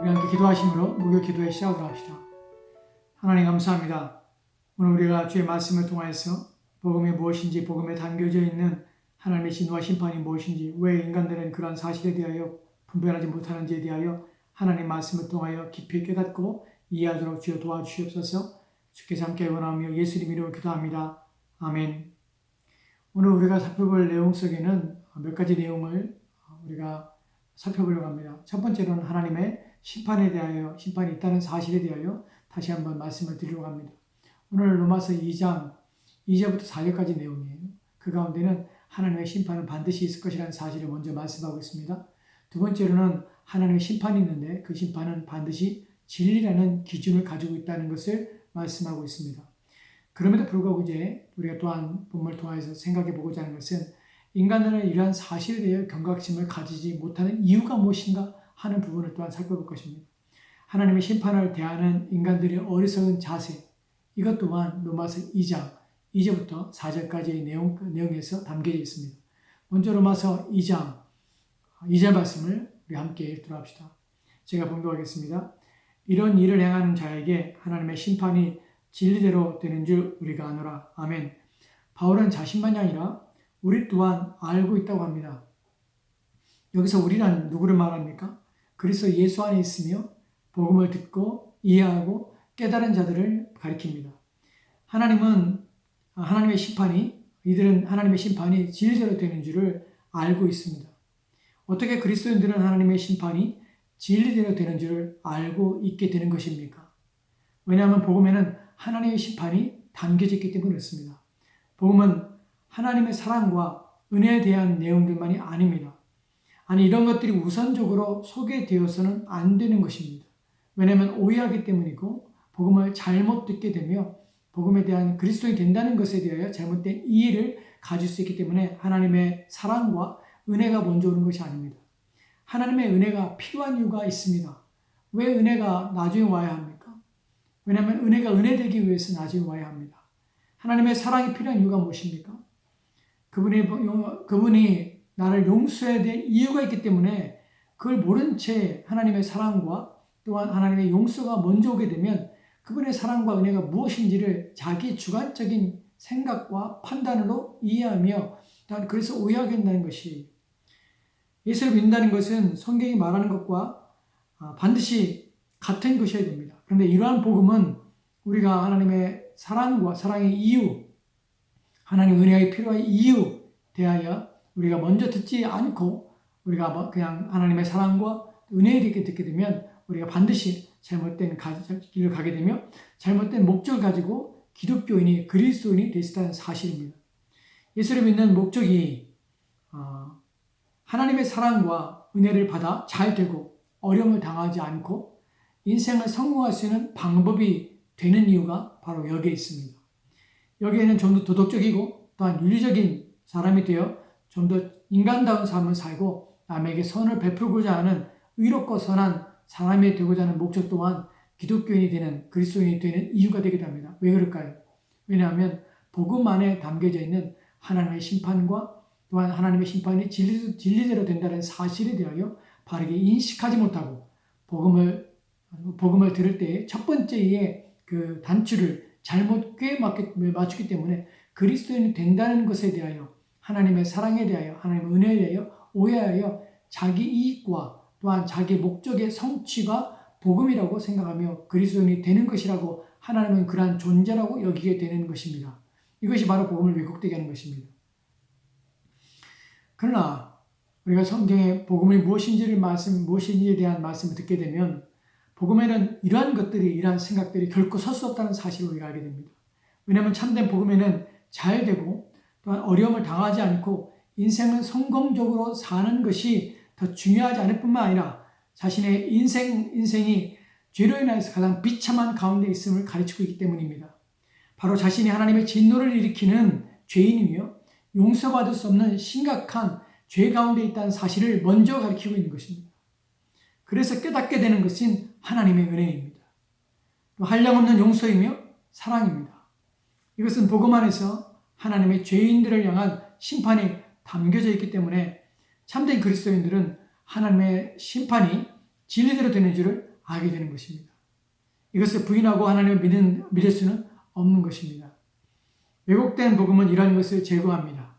우리 함께 기도하심으로 목요 기도에 시작하도록 합시다. 하나님 감사합니다. 오늘 우리가 주의 말씀을 통하여서 복음이 무엇인지, 복음에 담겨져 있는 하나님의 진노와 심판이 무엇인지, 왜 인간들은 그러한 사실에 대하여 분별하지 못하는지에 대하여 하나님 말씀을 통하여 깊이 깨닫고 이해하도록 주여 도와주시옵소서. 주께서 함께 원하며 예수님 이름으로 기도합니다. 아멘. 오늘 우리가 살펴볼 내용 속에는 몇 가지 내용을 우리가 살펴보려고 합니다. 첫 번째로는 하나님의 심판에 대하여, 심판이 있다는 사실에 대하여 다시 한번 말씀을 드리려고 합니다. 오늘 로마서 2장 2절부터 4절까지 내용이에요. 그 가운데는 하나님의 심판은 반드시 있을 것이라는 사실을 먼저 말씀하고 있습니다. 두 번째로는 하나님의 심판이 있는데 그 심판은 반드시 진리라는 기준을 가지고 있다는 것을 말씀하고 있습니다. 그럼에도 불구하고 이제 우리가 또한 본문을 통해서 생각해 보고자 하는 것은 인간들은 이러한 사실에 대해 경각심을 가지지 못하는 이유가 무엇인가 하는 부분을 또한 살펴볼 것입니다. 하나님의 심판을 대하는 인간들의 어리석은 자세, 이것 또한 로마서 2장 2절부터 4절까지의 내용에서 담겨져 있습니다. 먼저 로마서 2장 2절 말씀을 우리 함께 읽도록 합시다. 제가 봉독하겠습니다. 이런 일을 행하는 자에게 하나님의 심판이 진리대로 되는 줄 우리가 아노라. 아멘. 바울은 자신만이 아니라 우리 또한 알고 있다고 합니다. 여기서 우리란 누구를 말합니까? 그리스도 예수 안에 있으며 복음을 듣고 이해하고 깨달은 자들을 가리킵니다. 이들은 하나님의 심판이 진리대로 되는 줄을 알고 있습니다. 어떻게 그리스도인들은 하나님의 심판이 진리대로 되는 줄을 알고 있게 되는 것입니까? 왜냐하면 복음에는 하나님의 심판이 담겨져 있기 때문에 그렇습니다. 복음은 하나님의 사랑과 은혜에 대한 내용들만이 아닙니다. 아니, 이런 것들이 우선적으로 소개되어서는 안 되는 것입니다. 왜냐하면 오해하기 때문이고 복음을 잘못 듣게 되며 복음에 대한 그리스도인이 된다는 것에 대하여 잘못된 이해를 가질 수 있기 때문에 하나님의 사랑과 은혜가 먼저 오는 것이 아닙니다. 하나님의 은혜가 필요한 이유가 있습니다. 왜 은혜가 나중에 와야 합니까? 왜냐하면 은혜가 은혜되기 위해서 나중에 와야 합니다. 하나님의 사랑이 필요한 이유가 무엇입니까? 그분이 나를 용서해야 될 이유가 있기 때문에 그걸 모른 채 하나님의 사랑과 또한 하나님의 용서가 먼저 오게 되면 그분의 사랑과 은혜가 무엇인지를 자기 주관적인 생각과 판단으로 이해하며 또한 그래서 오해하게 된다는 것이, 예수를 믿는다는 것은 성경이 말하는 것과 반드시 같은 것이어야 됩니다. 그런데 이러한 복음은 우리가 하나님의 사랑과 사랑의 이유, 하나님 은혜가 필요한 이유 대하여 우리가 먼저 듣지 않고 우리가 그냥 하나님의 사랑과 은혜에 대해 듣게 되면 우리가 반드시 잘못된 길을 가게 되며 잘못된 목적을 가지고 기독교인이 그리스도인이 될 수 있다는 사실입니다. 예수를 믿는 목적이 하나님의 사랑과 은혜를 받아 잘 되고 어려움을 당하지 않고 인생을 성공할 수 있는 방법이 되는 이유가 바로 여기에 있습니다. 여기에는 좀 더 도덕적이고 또한 윤리적인 사람이 되어 좀 더 인간다운 삶을 살고 남에게 선을 베풀고자 하는 의롭고 선한 사람이 되고자 하는 목적 또한 기독교인이 되는, 그리스도인이 되는 이유가 되기도 합니다. 왜 그럴까요? 왜냐하면 복음 안에 담겨져 있는 하나님의 심판과 또한 하나님의 심판이 진리대로 된다는 사실에 대하여 바르게 인식하지 못하고 복음을 들을 때 첫 번째의 그 단추를 잘못 꿰 맞추기 때문에 그리스도인이 된다는 것에 대하여, 하나님의 사랑에 대하여, 하나님의 은혜에 대하여 오해하여 자기 이익과 또한 자기 목적의 성취가 복음이라고 생각하며 그리스도인이 되는 것이라고, 하나님은 그러한 존재라고 여기게 되는 것입니다. 이것이 바로 복음을 왜곡되게 하는 것입니다. 그러나 우리가 성경의 복음이 무엇인지에 대한 말씀을 듣게 되면 복음에는 이러한 생각들이 결코 설 수 없다는 사실을 우리가 알게 됩니다. 왜냐하면 참된 복음에는 잘 되고 또한 어려움을 당하지 않고 인생을 성공적으로 사는 것이 더 중요하지 않을 뿐만 아니라 자신의 인생이 죄로 인해서 가장 비참한 가운데 있음을 가르치고 있기 때문입니다. 바로 자신이 하나님의 진노를 일으키는 죄인이며 용서받을 수 없는 심각한 죄 가운데 있다는 사실을 먼저 가르치고 있는 것입니다. 그래서 깨닫게 되는 것은 하나님의 은혜입니다. 또 한량없는 용서이며 사랑입니다. 이것은 복음 안에서 하나님의 죄인들을 향한 심판이 담겨져 있기 때문에 참된 그리스도인들은 하나님의 심판이 진리대로 되는 줄을 하게 되는 것입니다. 이것을 부인하고 하나님을 믿을 수는 없는 것입니다. 왜곡된 복음은 이러한 것을 제거합니다.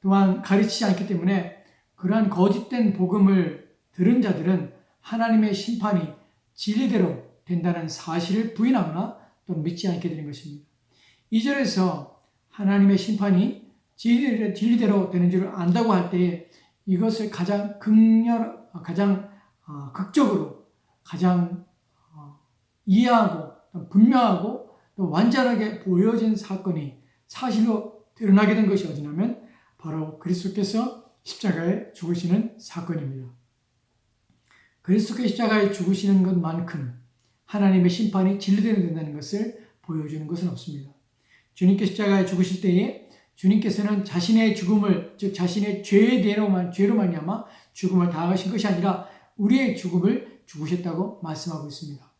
또한 가르치지 않기 때문에 그러한 거짓된 복음을 들은 자들은 하나님의 심판이 진리대로 된다는 사실을 부인하거나 또 믿지 않게 되는 것입니다. 2절에서 하나님의 심판이 진리대로 되는 줄 안다고 할 때에 이것을 가장 극적으로 가장 이해하고 분명하고 또 완전하게 보여진 사건이 사실로 드러나게 된 것이 어디냐면 바로 그리스도께서 십자가에 죽으시는 사건입니다. 그리스도께서 십자가에 죽으시는 것만큼 하나님의 심판이 진리대로 된다는 것을 보여주는 것은 없습니다. 주님께서 십자가에 죽으실 때에 주님께서는 자신의 죽음을, 즉 자신의 죄로 말미암아 죽음을 당하신 것이 아니라 우리의 죽음을 죽으셨다고 말씀하고 있습니다.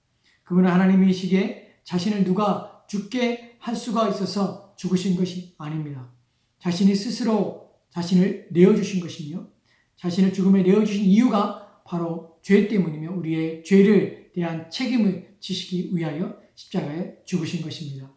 그분은 하나님이시기에 자신을 누가 죽게 할 수가 있어서 죽으신 것이 아닙니다. 자신이 스스로 자신을 내어주신 것이며 자신을 죽음에 내어주신 이유가 바로 죄 때문이며 우리의 죄를 대한 책임을 지시기 위하여 십자가에 죽으신 것입니다.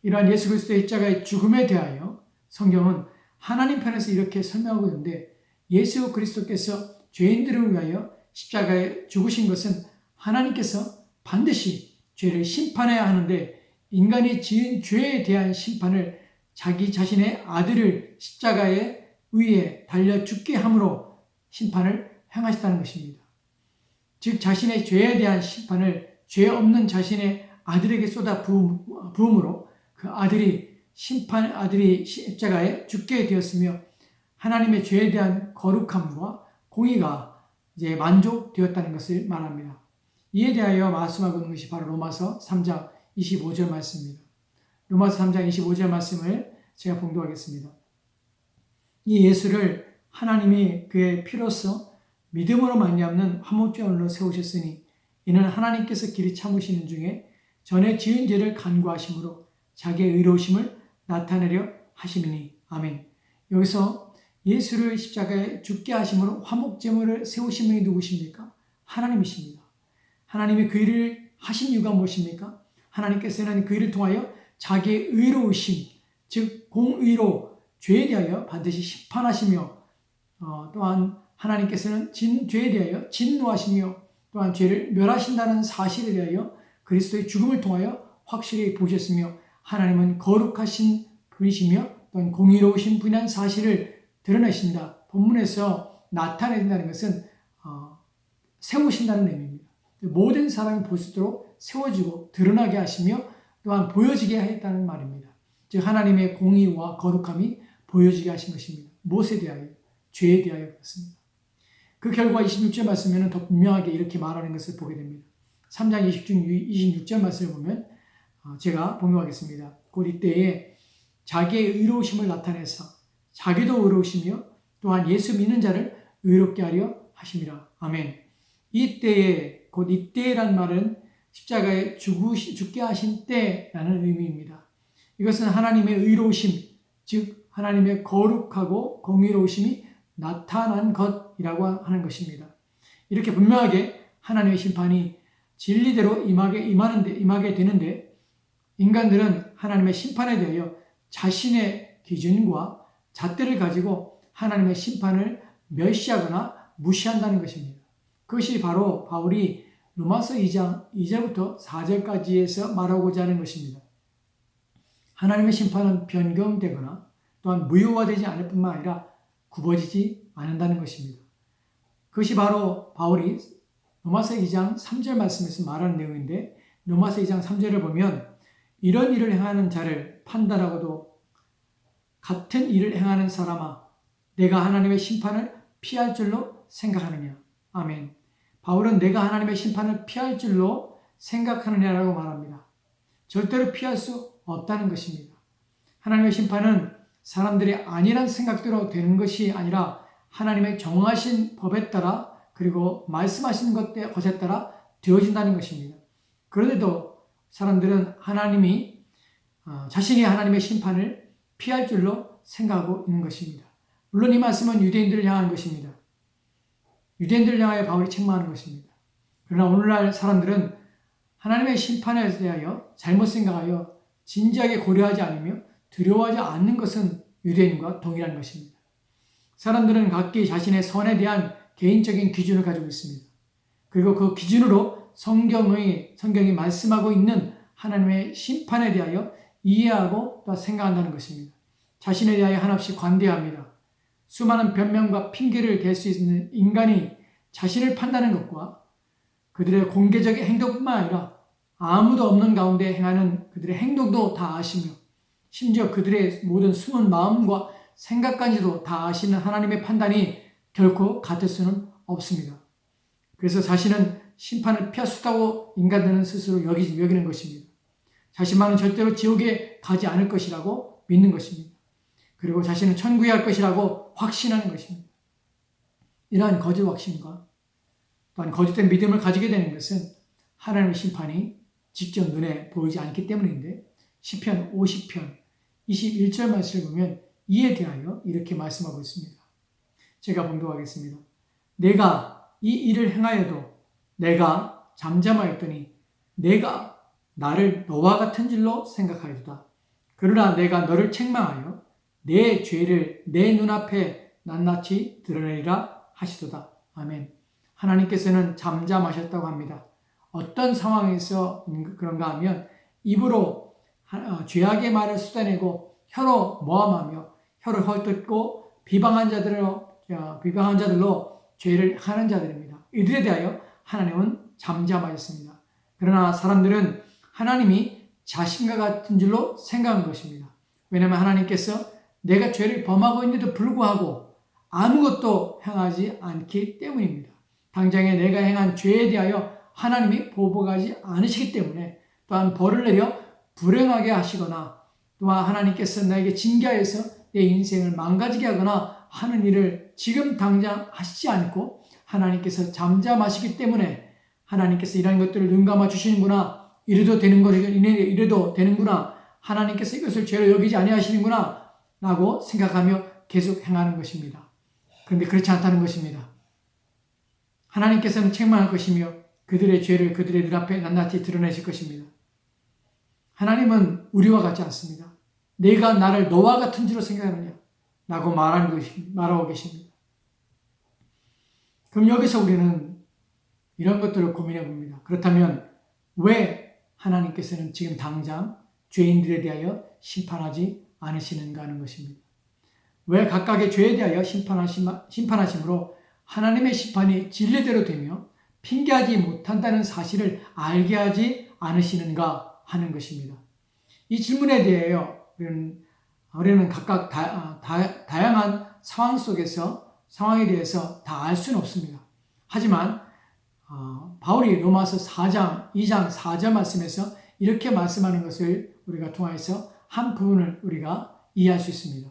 이러한 예수 그리스도의 십자가의 죽음에 대하여 성경은 하나님 편에서 이렇게 설명하고 있는데 예수 그리스도께서 죄인들을 위하여 십자가에 죽으신 것은 하나님께서 반드시 죄를 심판해야 하는데 인간이 지은 죄에 대한 심판을 자기 자신의 아들을 십자가에 위에 달려 죽게 함으로 심판을 행하셨다는 것입니다. 즉 자신의 죄에 대한 심판을 죄 없는 자신의 아들에게 쏟아 부음으로 그 아들이 십자가에 죽게 되었으며 하나님의 죄에 대한 거룩함과 공의가 이제 만족되었다는 것을 말합니다. 이에 대하여 말씀하고 있는 것이 바로 로마서 3장 25절 말씀입니다. 로마서 3장 25절 말씀을 제가 봉독하겠습니다. 이 예수를 하나님이 그의 피로써 믿음으로 말미암는 화목제물로 세우셨으니 이는 하나님께서 길이 참으시는 중에 전에 지은 죄를 간구하심으로 자기의 의로우심을 나타내려 하심이니. 아멘. 여기서 예수를 십자가에 죽게 하심으로 화목제물을 세우신 분이 누구십니까? 하나님이십니다. 하나님이 그 일을 하신 이유가 무엇입니까? 하나님께서는 그 일을 통하여 자기의 의로우심, 즉 공의로 죄에 대하여 반드시 심판하시며 또한 하나님께서는 죄에 대하여 진노하시며 또한 죄를 멸하신다는 사실에 대하여 그리스도의 죽음을 통하여 확실히 보셨으며 하나님은 거룩하신 분이시며 또한 공의로우신 분이라는 사실을 드러내신다. 본문에서 나타낸다는 것은 세우신다는 의미입니다. 모든 사람이 볼 수 있도록 세워지고 드러나게 하시며 또한 보여지게 했다는 말입니다. 즉 하나님의 공의와 거룩함이 보여지게 하신 것입니다. 무엇에 대하여? 죄에 대하여 그렇습니다. 그 결과 26절 말씀에는 더 분명하게 이렇게 말하는 것을 보게 됩니다. 3장 26절 말씀을 보면 제가 봉독하겠습니다. 곧 이때에 자기의 의로우심을 나타내서 자기도 의로우시며 또한 예수 믿는 자를 의롭게 하려 하심이라. 아멘. 이때에, 곧 이때라는 말은 십자가에 죽게 하신 때라는 의미입니다. 이것은 하나님의 의로우심, 즉 하나님의 거룩하고 공의로우심이 나타난 것이라고 하는 것입니다. 이렇게 분명하게 하나님의 심판이 진리대로 임하게 되는데 인간들은 하나님의 심판에 대하여 자신의 기준과 잣대를 가지고 하나님의 심판을 멸시하거나 무시한다는 것입니다. 그것이 바로 바울이 로마서 2장 2절부터 4절까지에서 말하고자 하는 것입니다. 하나님의 심판은 변경되거나 또한 무효화되지 않을 뿐만 아니라 굽어지지 않는다는 것입니다. 그것이 바로 바울이 로마서 2장 3절 말씀에서 말하는 내용인데 로마서 2장 3절을 보면 이런 일을 행하는 자를 판단하고도 같은 일을 행하는 사람아 내가 하나님의 심판을 피할 줄로 생각하느냐. 아멘. 바울은 내가 하나님의 심판을 피할 줄로 생각하느냐라고 말합니다. 절대로 피할 수 없다는 것입니다. 하나님의 심판은 사람들이 아니란 생각대로 되는 것이 아니라 하나님의 정하신 법에 따라 그리고 말씀하신 것에 따라 되어진다는 것입니다. 그런데도 사람들은 자신이 하나님의 심판을 피할 줄로 생각하고 있는 것입니다. 물론 이 말씀은 유대인들을 향한 것입니다. 유대인들을 향하여 바울이 책망하는 것입니다. 그러나 오늘날 사람들은 하나님의 심판에 대하여 잘못 생각하여 진지하게 고려하지 않으며 두려워하지 않는 것은 유대인과 동일한 것입니다. 사람들은 각기 자신의 선에 대한 개인적인 기준을 가지고 있습니다. 그리고 그 기준으로 성경이 말씀하고 있는 하나님의 심판에 대하여 이해하고 또 생각한다는 것입니다. 자신에 대하여 한없이 관대합니다. 수많은 변명과 핑계를 댈 수 있는 인간이 자신을 판단하는 것과 그들의 공개적인 행동뿐만 아니라 아무도 없는 가운데 행하는 그들의 행동도 다 아시며 심지어 그들의 모든 숨은 마음과 생각까지도 다 아시는 하나님의 판단이 결코 같을 수는 없습니다. 그래서 자신은 심판을 피하수다고 인간들은 스스로 여기는 것입니다. 자신만은 절대로 지옥에 가지 않을 것이라고 믿는 것입니다. 그리고 자신은 천국에 갈 것이라고 확신하는 것입니다. 이러한 거짓 확신과 또한 거짓된 믿음을 가지게 되는 것은 하나님의 심판이 직접 눈에 보이지 않기 때문인데 시편 50편 21절 말씀을 보면 이에 대하여 이렇게 말씀하고 있습니다. 제가 봉독하겠습니다. 내가 이 일을 행하여도 내가 잠잠하였더니 내가 나를 너와 같은 줄로 생각하였다. 그러나 내가 너를 책망하여 내 죄를 내 눈앞에 낱낱이 드러내리라 하시도다. 아멘. 하나님께서는 잠잠하셨다고 합니다. 어떤 상황에서 그런가 하면 입으로 죄악의 말을 쏟아내고 혀로 모함하며 혀를 헐뜯고 비방한 자들로 죄를 하는 자들입니다. 이들에 대하여 하나님은 잠잠하셨습니다. 그러나 사람들은 하나님이 자신과 같은 줄로 생각한 것입니다. 왜냐하면 하나님께서 내가 죄를 범하고 있는데도 불구하고 아무것도 행하지 않기 때문입니다. 당장에 내가 행한 죄에 대하여 하나님이 보복하지 않으시기 때문에 또한 벌을 내려 불행하게 하시거나 또한 하나님께서 나에게 징계하여서 내 인생을 망가지게 하거나 하는 일을 지금 당장 하시지 않고 하나님께서 잠잠하시기 때문에 하나님께서 이런 것들을 눈감아 주시는구나, 이래도 되는구나, 하나님께서 이것을 죄로 여기지 아니하시는구나 라고 생각하며 계속 행하는 것입니다. 그런데 그렇지 않다는 것입니다. 하나님께서는 책망할 것이며 그들의 죄를 그들의 눈앞에 낱낱이 드러내실 것입니다. 하나님은 우리와 같지 않습니다. 내가 나를 너와 같은 줄로 생각하느냐 라고 말하고 계십니다. 그럼 여기서 우리는 이런 것들을 고민해 봅니다. 그렇다면 왜 하나님께서는 지금 당장 죄인들에 대하여 심판하지 않으시는가 하는 것입니다. 왜 각각의 죄에 대하여 심판하심으로 하나님의 심판이 진리대로 되며 핑계하지 못한다는 사실을 알게 하지 않으시는가 하는 것입니다. 이 질문에 대하여 우리는 각각 다양한 상황에 대해서 다 알 수는 없습니다. 하지만 바울이 로마서 4장 2장 4절 말씀에서 이렇게 말씀하는 것을 우리가 통해서 한 부분을 우리가 이해할 수 있습니다.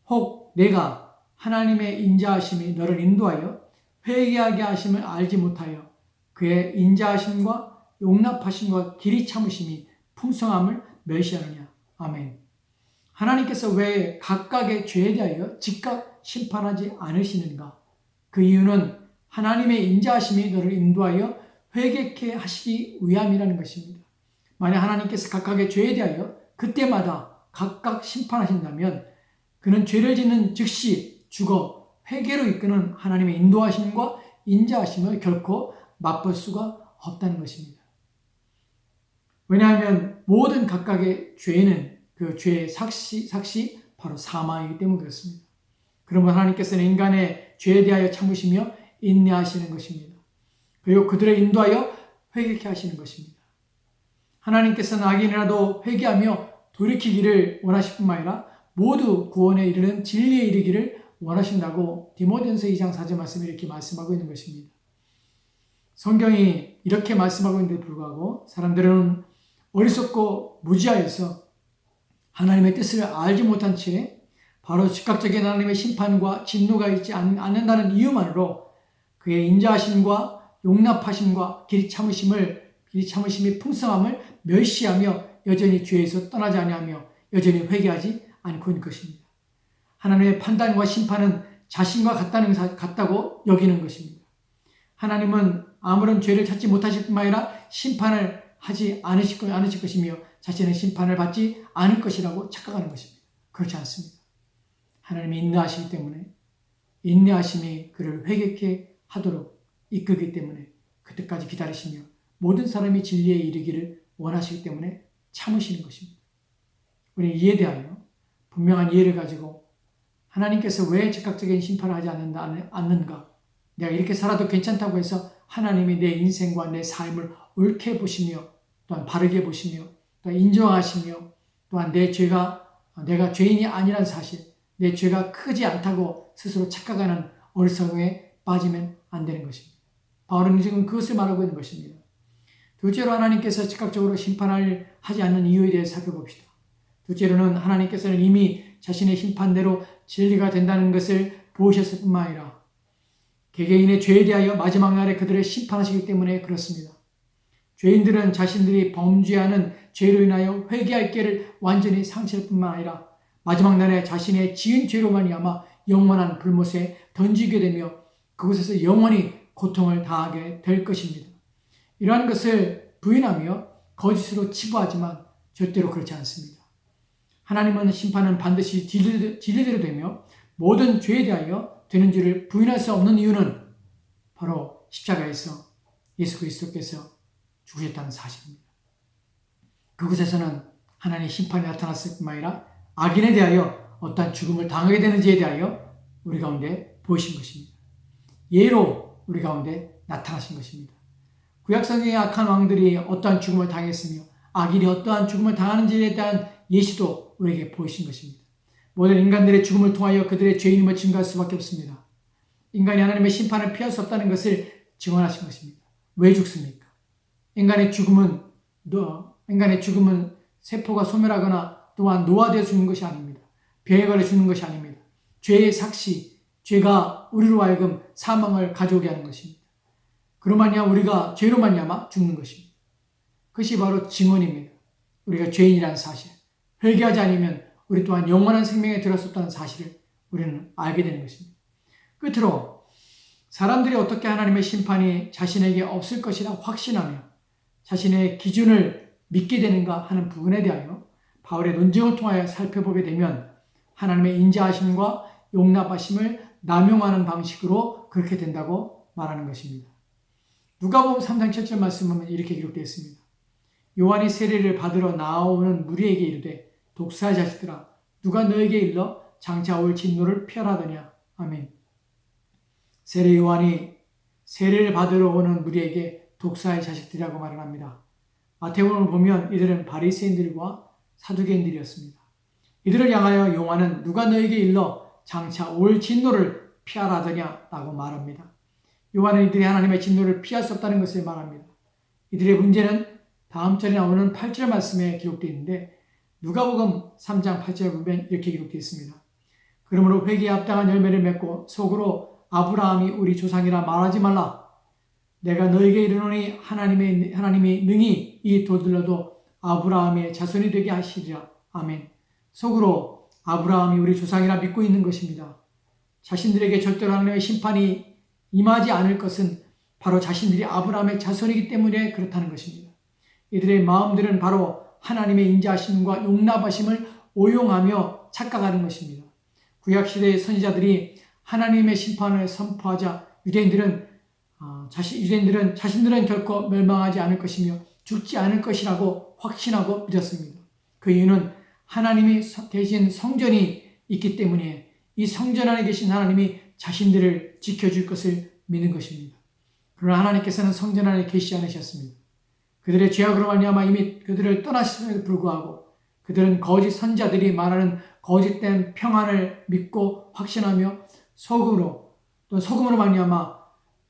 혹 내가 하나님의 인자하심이 너를 인도하여 회개하게 하심을 알지 못하여 그의 인자하심과 용납하심과 길이 참으심이 풍성함을 멸시하느냐. 아멘. 하나님께서 왜 각각의 죄에 대하여 즉각 심판하지 않으시는가? 그 이유는 하나님의 인자하심이 너를 인도하여 회개케 하시기 위함이라는 것입니다. 만약 하나님께서 각각의 죄에 대하여 그때마다 각각 심판하신다면 그는 죄를 짓는 즉시 죽어 회개로 이끄는 하나님의 인도하심과 인자하심을 결코 맛볼 수가 없다는 것입니다. 왜냐하면 모든 각각의 죄는 그 죄의 삭시 바로 사망이기 때문에 그렇습니다. 그러면 하나님께서는 인간의 죄에 대하여 참으시며 인내하시는 것입니다. 그리고 그들을 인도하여 회개케 하시는 것입니다. 하나님께서는 악인이라도 회개하며 돌이키기를 원하실 뿐만 아니라 모두 구원에 이르는 진리에 이르기를 원하신다고 디모데전서 2장 4절 말씀에 이렇게 말씀하고 있는 것입니다. 성경이 이렇게 말씀하고 있는데 불구하고 사람들은 어리석고 무지하여서 하나님의 뜻을 알지 못한 채 바로 즉각적인 하나님의 심판과 진노가 있지 않는다는 이유만으로 그의 인자하심과 용납하심과 길이 참으심이 풍성함을 멸시하며 여전히 죄에서 떠나지 아니하며 여전히 회개하지 않고 있는 것입니다. 하나님의 판단과 심판은 자신과 같다고 여기는 것입니다. 하나님은 아무런 죄를 찾지 못하실 뿐만 아니라 심판을 하지 않으실 것이며 자신은 심판을 받지 않을 것이라고 착각하는 것입니다. 그렇지 않습니다. 하나님이 인내하시기 때문에 인내하심이 그를 회개케 하도록 이끌기 때문에 그때까지 기다리시며 모든 사람이 진리에 이르기를 원하시기 때문에 참으시는 것입니다. 우리는 이에 대하여 분명한 이해를 가지고 하나님께서 왜 즉각적인 심판을 하지 않는가? 내가 이렇게 살아도 괜찮다고 해서 하나님이 내 인생과 내 삶을 옳게 보시며 또한 바르게 보시며 또한 인정하시며 또한 내가 죄인이 아니란 사실, 내 죄가 크지 않다고 스스로 착각하는 어리석음에 빠지면 안 되는 것입니다. 바울은 지금 그것을 말하고 있는 것입니다. 둘째로 하나님께서 즉각적으로 심판을 하지 않는 이유에 대해 살펴봅시다. 둘째로는 하나님께서는 이미 자신의 심판대로 진리가 된다는 것을 보셨을 뿐만 아니라 개개인의 죄에 대하여 마지막 날에 그들을 심판하시기 때문에 그렇습니다. 죄인들은 자신들이 범죄하는 죄로 인하여 회개할 기회를 완전히 상실할 뿐만 아니라 마지막 날에 자신의 지은 죄로 말미암아 영원한 불못에 던지게 되며 그곳에서 영원히 고통을 당하게 될 것입니다. 이러한 것을 부인하며 거짓으로 치부하지만 절대로 그렇지 않습니다. 하나님은 심판은 반드시 진리대로 되며 모든 죄에 대하여 되는 줄을 부인할 수 없는 이유는 바로 십자가에서 예수 그리스도께서 죽으셨다는 사실입니다. 그곳에서는 하나님의 심판이 나타났을 뿐만 아니라 악인에 대하여 어떠한 죽음을 당하게 되는지에 대하여 우리 가운데 보이신 것입니다. 예로 우리 가운데 나타나신 것입니다. 구약성경의 악한 왕들이 어떠한 죽음을 당했으며 악인이 어떠한 죽음을 당하는지에 대한 예시도 우리에게 보이신 것입니다. 모든 인간들의 죽음을 통하여 그들의 죄인임을 증거할 수밖에 없습니다. 인간이 하나님의 심판을 피할 수 없다는 것을 증언하신 것입니다. 왜 죽습니까? 인간의 죽음은 세포가 소멸하거나 또한 노화되어 죽는 것이 아닙니다. 병에 걸려 죽는 것이 아닙니다. 죄의 삭시, 죄가 우리로 하여금 사망을 가져오게 하는 것입니다. 그로 말미암아 우리가 죄로 말미암아 죽는 것입니다. 그것이 바로 증언입니다. 우리가 죄인이라는 사실, 회개하지 않으면 우리 또한 영원한 생명에 들어섰다는 사실을 우리는 알게 되는 것입니다. 끝으로 사람들이 어떻게 하나님의 심판이 자신에게 없을 것이라 확신하며 자신의 기준을 믿게 되는가 하는 부분에 대하여 바울의 논증을 통하여 살펴보게 되면 하나님의 인자하심과 용납하심을 남용하는 방식으로 그렇게 된다고 말하는 것입니다. 누가복음 3장 7절 말씀은 이렇게 기록되어 있습니다. 요한이 세례를 받으러 나오는 무리에게 이르되 독사의 자식들아 누가 너에게 일러 장차 올 진노를 피하라더냐. 아멘. 세례 요한이 세례를 받으러 오는 무리에게 독사의 자식들이라고 말을 합니다. 마태복음을 보면 이들은 바리새인들과 사두개인들이었습니다. 이들을 향하여 요한은 누가 너에게 일러 장차 올 진노를 피하라더냐 라고 말합니다. 요한은 이들이 하나님의 진노를 피할 수 없다는 것을 말합니다. 이들의 문제는 다음 절에 나오는 8절 말씀에 기록되어 있는데 누가복음 3장 8절에 보면 이렇게 기록되어 있습니다. 그러므로 회개에 합당한 열매를 맺고 속으로 아브라함이 우리 조상이라 말하지 말라. 내가 너에게 이르노니 하나님이 능히 이 돌들러도 아브라함의 자손이 되게 하시리라. 아멘. 속으로 아브라함이 우리 조상이라 믿고 있는 것입니다. 자신들에게 절대로 하나님의 심판이 임하지 않을 것은 바로 자신들이 아브라함의 자손이기 때문에 그렇다는 것입니다. 이들의 마음들은 바로 하나님의 인자하심과 용납하심을 오용하며 착각하는 것입니다. 구약시대의 선지자들이 하나님의 심판을 선포하자 유대인들은 자신들은 결코 멸망하지 않을 것이며 죽지 않을 것이라고 확신하고 믿었습니다. 그 이유는 하나님이 계신 성전이 있기 때문에 이 성전 안에 계신 하나님이 자신들을 지켜줄 것을 믿는 것입니다. 그러나 하나님께서는 성전 안에 계시지 않으셨습니다. 그들의 죄악으로 말미암아 이미 그들을 떠나셨음에도 불구하고 그들은 거짓 선자들이 말하는 거짓된 평안을 믿고 확신하며 소금으로 말미암아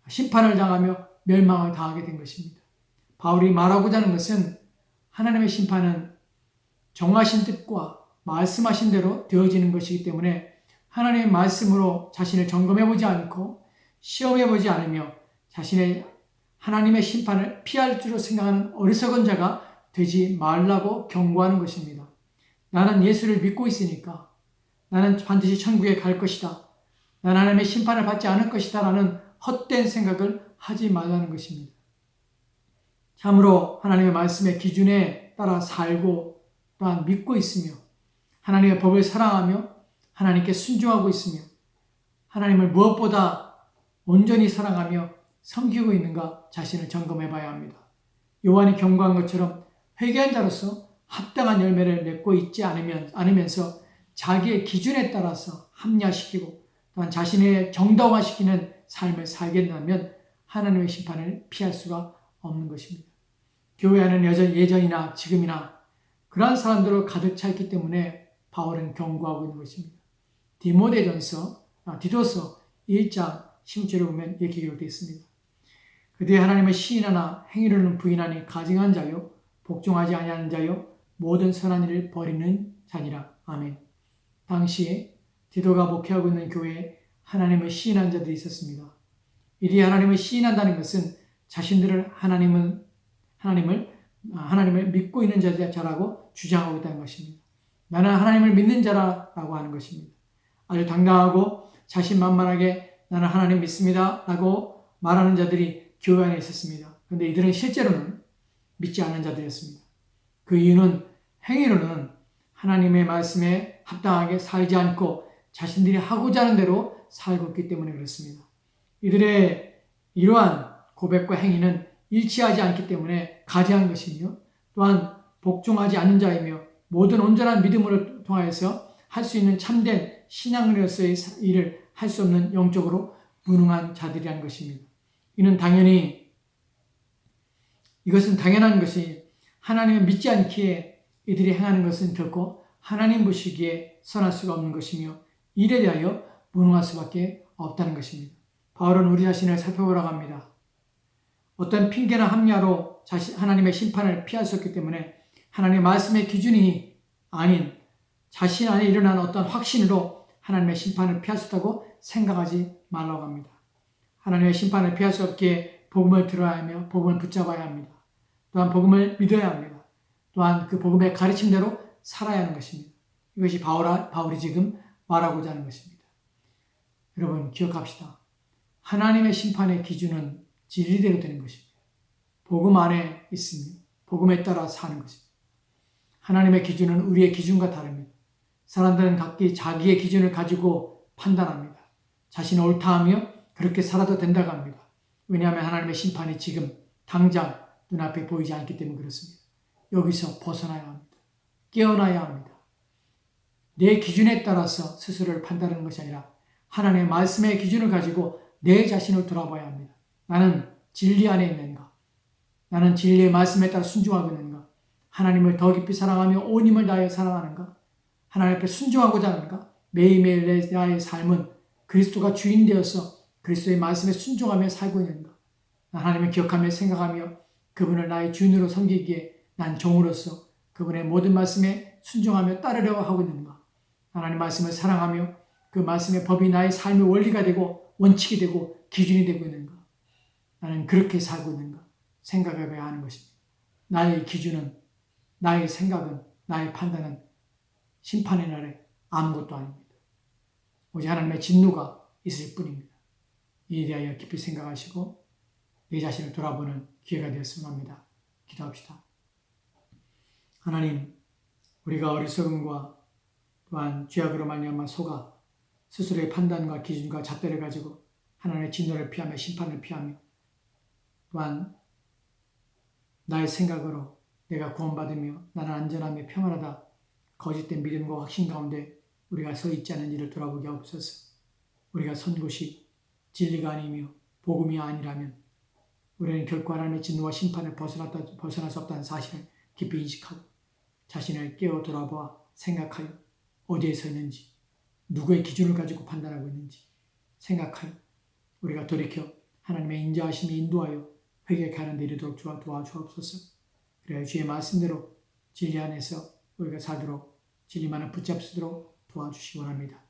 심판을 당하며 멸망을 당하게 된 것입니다. 바울이 말하고자 하는 것은 하나님의 심판은 정하신 뜻과 말씀하신 대로 되어지는 것이기 때문에 하나님의 말씀으로 자신을 점검해보지 않고 시험해보지 않으며 자신의 하나님의 심판을 피할 줄로 생각하는 어리석은 자가 되지 말라고 경고하는 것입니다. 나는 예수를 믿고 있으니까 나는 반드시 천국에 갈 것이다. 나는 하나님의 심판을 받지 않을 것이다 라는 헛된 생각을 하지 말라는 것입니다. 참으로 하나님의 말씀의 기준에 따라 살고 또한 믿고 있으며 하나님의 법을 사랑하며 하나님께 순종하고 있으며 하나님을 무엇보다 온전히 사랑하며 섬기고 있는가 자신을 점검해 봐야 합니다. 요한이 경고한 것처럼 회개한 자로서 합당한 열매를 맺고 있지 않으면서 자기의 기준에 따라서 합리화시키고 또한 자신의 정당화시키는 삶을 살게 된다면 하나님의 심판을 피할 수가 없는 것입니다. 교회 안은 예전이나 지금이나 그러한 사람들로 가득 차 있기 때문에 바울은 경고하고 있는 것입니다. 디도서 1장 16절에 보면 이렇게 기록되어 있습니다. 그들이 하나님을 시인하나 행위로는 부인하니 가증한 자요 복종하지 아니하는 자요 모든 선한 일을 버리는 자니라. 아멘. 당시에 디도가 목회하고 있는 교회에 하나님을 시인한 자들이 있었습니다. 이들이 하나님을 시인한다는 것은 자신들을 하나님을 믿고 있는 자라고 주장하고 있다는 것입니다. 나는 하나님을 믿는 자라고 하는 것입니다. 아주 당당하고 자신만만하게 나는 하나님 믿습니다 라고 말하는 자들이 교회 안에 있었습니다. 그런데 이들은 실제로는 믿지 않는 자들이었습니다. 그 이유는 행위로는 하나님의 말씀에 합당하게 살지 않고 자신들이 하고자 하는 대로 살고 있기 때문에 그렇습니다. 이들의 이러한 고백과 행위는 일치하지 않기 때문에 가증한 것이며 또한 복종하지 않는 자이며 모든 온전한 믿음으로 통하여서 할 수 있는 참된 신앙으로서의 일을 할 수 없는 영적으로 무능한 자들이란 것입니다. 이것은 당연한 것이 하나님을 믿지 않기에 이들이 행하는 것은 결코 하나님 보시기에 선할 수가 없는 것이며 일에 대하여 무능할 수밖에 없다는 것입니다. 바울은 우리 자신을 살펴보라고 합니다. 어떤 핑계나 합리화로 하나님의 심판을 피할 수 없기 때문에 하나님의 말씀의 기준이 아닌 자신 안에 일어난 어떤 확신으로 하나님의 심판을 피할 수 있다고 생각하지 말라고 합니다. 하나님의 심판을 피할 수 없기에 복음을 들어야 하며 복음을 붙잡아야 합니다. 또한 복음을 믿어야 합니다. 또한 그 복음의 가르침대로 살아야 하는 것입니다. 이것이 바울이 지금 말하고자 하는 것입니다. 여러분 기억합시다. 하나님의 심판의 기준은 진리대로 되는 것입니다. 복음 안에 있으며 복음에 따라 사는 것입니다. 하나님의 기준은 우리의 기준과 다릅니다. 사람들은 각기 자기의 기준을 가지고 판단합니다. 자신은 옳다하며 그렇게 살아도 된다고 합니다. 왜냐하면 하나님의 심판이 지금 당장 눈앞에 보이지 않기 때문에 그렇습니다. 여기서 벗어나야 합니다. 깨어나야 합니다. 내 기준에 따라서 스스로를 판단하는 것이 아니라 하나님의 말씀의 기준을 가지고 내 자신을 돌아봐야 합니다. 나는 진리 안에 있는가? 나는 진리의 말씀에 따라 순종하고 있는가? 하나님을 더 깊이 사랑하며 온 힘을 다하여 사랑하는가? 하나님 앞에 순종하고자 하는가? 매일매일 나의 삶은 그리스도가 주인 되어서 그리스도의 말씀에 순종하며 살고 있는가? 하나님을 기억하며 생각하며 그분을 나의 주인으로 섬기기에 난 종으로서 그분의 모든 말씀에 순종하며 따르려고 하고 있는가? 하나님 말씀을 사랑하며 그 말씀의 법이 나의 삶의 원리가 되고 원칙이 되고 기준이 되고 있는가? 나는 그렇게 살고 있는가? 생각해 봐야 하는 것입니다. 나의 기준은, 나의 생각은, 나의 판단은 심판의 날에 아무것도 아닙니다. 오직 하나님의 진노가 있을 뿐입니다. 이에 대하여 깊이 생각하시고 내 자신을 돌아보는 기회가 되었으면 합니다. 기도합시다. 하나님, 우리가 어리석음과 또한 죄악으로 말미암아 속아 스스로의 판단과 기준과 잣대를 가지고 하나님의 진노를 피하며 심판을 피하며 또한 나의 생각으로 내가 구원받으며 나는 안전하며 평안하다 거짓된 믿음과 확신 가운데 우리가 서 있지 않은 일을 돌아보게 하옵소서. 우리가 선 곳이 진리가 아니며 복음이 아니라면 우리는 결코 하나님의 진노와 심판을 벗어날 수 없다는 사실을 깊이 인식하고 자신을 깨어 돌아보아 생각하여 어디에 서 있는지 누구의 기준을 가지고 판단하고 있는지 생각하여 우리가 돌이켜 하나님의 인자하심이 인도하여 회개케 하는 데 이르도록 도와주옵소서. 그래야 주의 말씀대로 진리 안에서 우리가 살도록 진리만을 붙잡수도록 도와주시기 원합니다.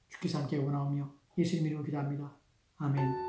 주께서 함께 원하오며 예수님 이름으로 기도합니다. 아멘.